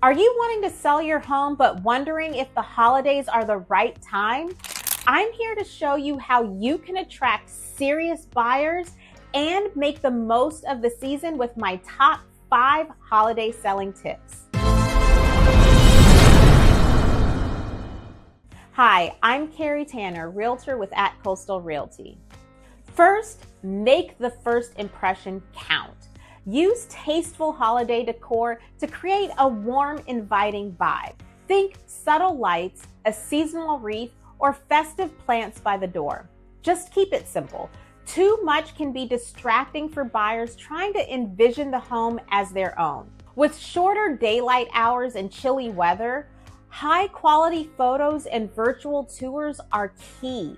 Are you wanting to sell your home but wondering if the holidays are the right time? I'm here to show you how you can attract serious buyers and make the most of the season with my top 5 holiday selling tips. Hi, I'm Carrie Tanner, Realtor with AtCoastal Realty. First, make the first impression count. Use tasteful holiday decor to create a warm, inviting vibe. Think subtle lights, a seasonal wreath, or festive plants by the door. Just keep it simple. Too much can be distracting for buyers trying to envision the home as their own. With shorter daylight hours and chilly weather, high-quality photos and virtual tours are key.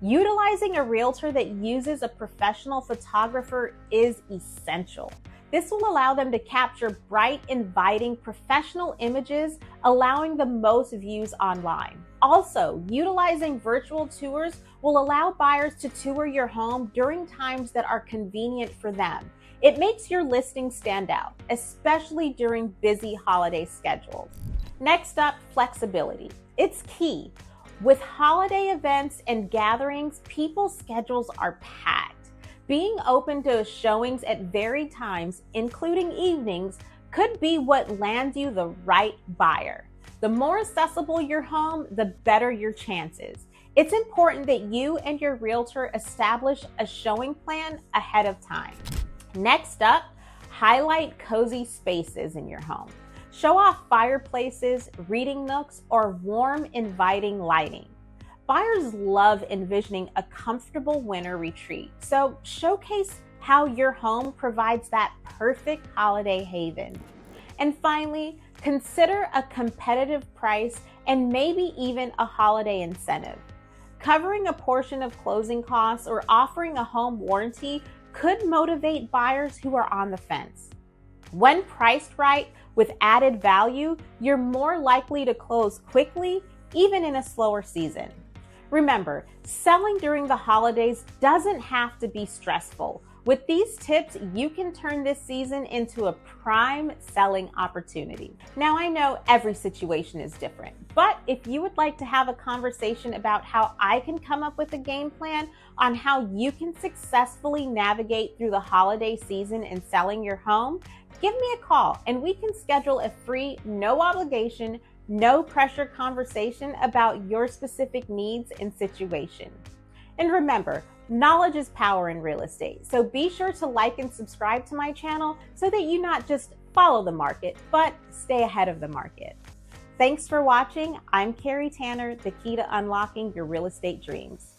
Utilizing a realtor that uses a professional photographer is essential. This will allow them to capture bright, inviting, professional images, allowing the most views online. Also, utilizing virtual tours will allow buyers to tour your home during times that are convenient for them. It makes your listing stand out, especially during busy holiday schedules. Next up, flexibility. It's key. With holiday events and gatherings, people's schedules are packed. Being open to showings at varied times, including evenings, could be what lands you the right buyer. The more accessible your home, the better your chances. It's important that you and your realtor establish a showing plan ahead of time. Next up, highlight cozy spaces in your home. Show off fireplaces, reading nooks, or warm, inviting lighting. Buyers love envisioning a comfortable winter retreat, so showcase how your home provides that perfect holiday haven. And finally, consider a competitive price and maybe even a holiday incentive. Covering a portion of closing costs or offering a home warranty could motivate buyers who are on the fence. When priced right with added value, you're more likely to close quickly, even in a slower season. Remember, selling during the holidays doesn't have to be stressful. With these tips, you can turn this season into a prime selling opportunity. Now, I know every situation is different, but if you would like to have a conversation about how I can come up with a game plan on how you can successfully navigate through the holiday season in selling your home, give me a call and we can schedule a free, no obligation, no pressure conversation about your specific needs and situation. And remember, knowledge is power in real estate, so be sure to like and subscribe to my channel so that you not just follow the market, but stay ahead of the market. Thanks for watching. I'm Carrie Tanner, the key to unlocking your real estate dreams.